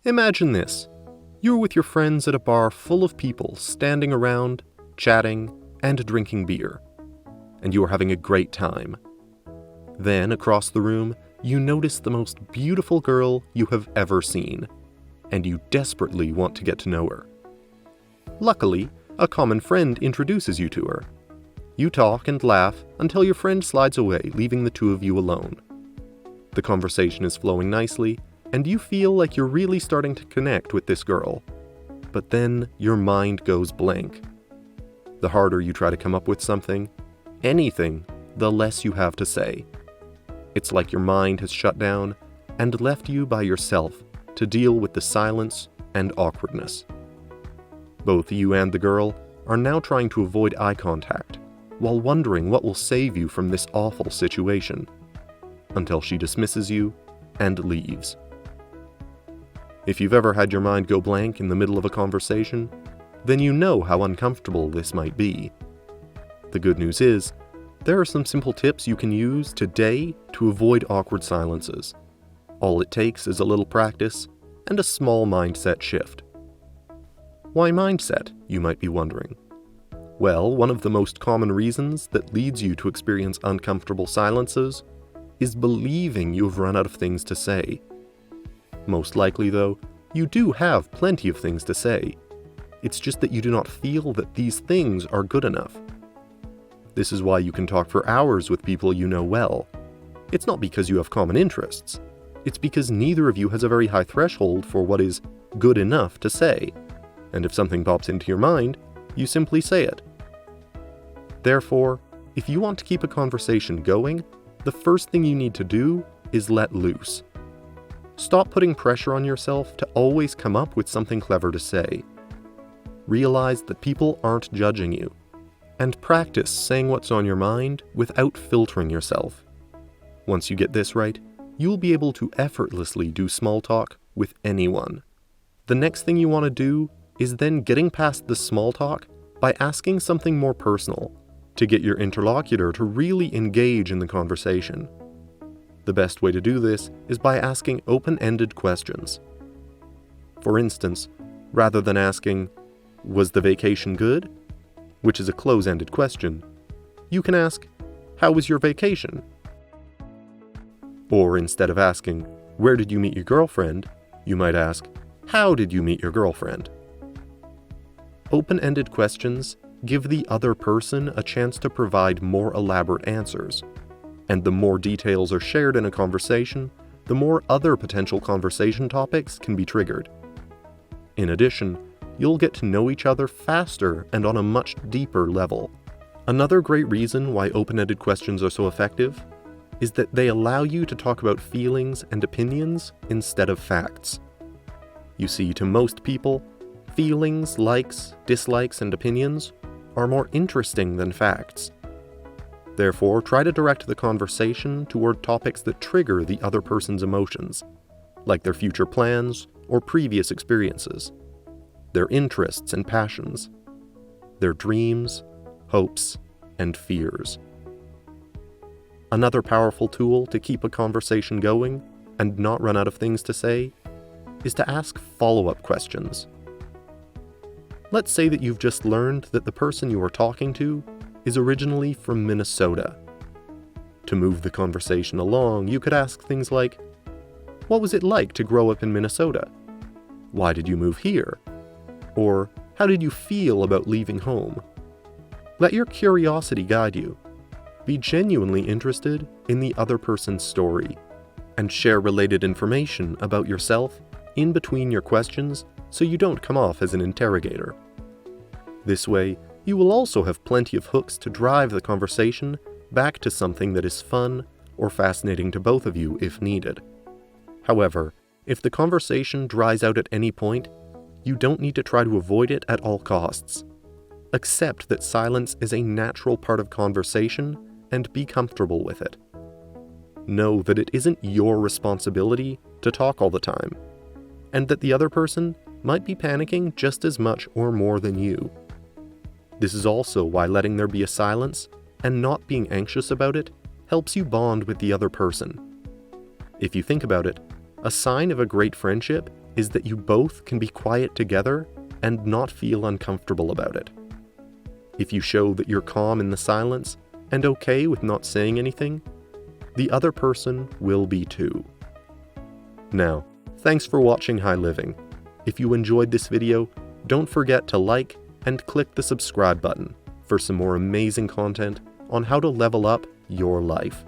Imagine this. You're with your friends at a bar full of people standing around, chatting, and drinking beer. And you are having a great time. Then, across the room, you notice the most beautiful girl you have ever seen, and you desperately want to get to know her. Luckily, a common friend introduces you to her. You talk and laugh until your friend slides away, leaving the two of you alone. The conversation is flowing nicely, and you feel like you're really starting to connect with this girl. But then your mind goes blank. The harder you try to come up with something, anything, the less you have to say. It's like your mind has shut down and left you by yourself to deal with the silence and awkwardness. Both you and the girl are now trying to avoid eye contact, while wondering what will save you from this awful situation, until she dismisses you and leaves. If you've ever had your mind go blank in the middle of a conversation, then you know how uncomfortable this might be. The good news is, there are some simple tips you can use today to avoid awkward silences. All it takes is a little practice and a small mindset shift. Why mindset, you might be wondering? Well, one of the most common reasons that leads you to experience uncomfortable silences is believing you've run out of things to say. Most likely, though, you do have plenty of things to say. It's just that you do not feel that these things are good enough. This is why you can talk for hours with people you know well. It's not because you have common interests. It's because neither of you has a very high threshold for what is good enough to say. And if something pops into your mind, you simply say it. Therefore, if you want to keep a conversation going, the first thing you need to do is let loose. Stop putting pressure on yourself to always come up with something clever to say. Realize that people aren't judging you, and practice saying what's on your mind without filtering yourself. Once you get this right, you'll be able to effortlessly do small talk with anyone. The next thing you want to do is then getting past the small talk by asking something more personal to get your interlocutor to really engage in the conversation. The best way to do this is by asking open-ended questions. For instance, rather than asking, "Was the vacation good?" which is a close-ended question, you can ask, "How was your vacation?" Or instead of asking, "Where did you meet your girlfriend?" you might ask, "How did you meet your girlfriend?" Open-ended questions give the other person a chance to provide more elaborate answers, and the more details are shared in a conversation, the more other potential conversation topics can be triggered. In addition, you'll get to know each other faster and on a much deeper level. Another great reason why open-ended questions are so effective is that they allow you to talk about feelings and opinions instead of facts. You see, to most people, feelings, likes, dislikes, and opinions are more interesting than facts. Therefore, try to direct the conversation toward topics that trigger the other person's emotions, like their future plans or previous experiences, their interests and passions, their dreams, hopes, and fears. Another powerful tool to keep a conversation going and not run out of things to say is to ask follow-up questions. Let's say that you've just learned that the person you are talking to is originally from Minnesota. To move the conversation along, you could ask things like, "What was it like to grow up in Minnesota? Why did you move here?" Or, "How did you feel about leaving home?" Let your curiosity guide you. Be genuinely interested in the other person's story, and share related information about yourself in between your questions so you don't come off as an interrogator. This way, you will also have plenty of hooks to drive the conversation back to something that is fun or fascinating to both of you if needed. However, if the conversation dries out at any point, you don't need to try to avoid it at all costs. Accept that silence is a natural part of conversation and be comfortable with it. Know that it isn't your responsibility to talk all the time, and that the other person might be panicking just as much or more than you. This is also why letting there be a silence and not being anxious about it helps you bond with the other person. If you think about it, a sign of a great friendship is that you both can be quiet together and not feel uncomfortable about it. If you show that you're calm in the silence and okay with not saying anything, the other person will be too. Now, thanks for watching High Living. If you enjoyed this video, don't forget to like and click the subscribe button for some more amazing content on how to level up your life.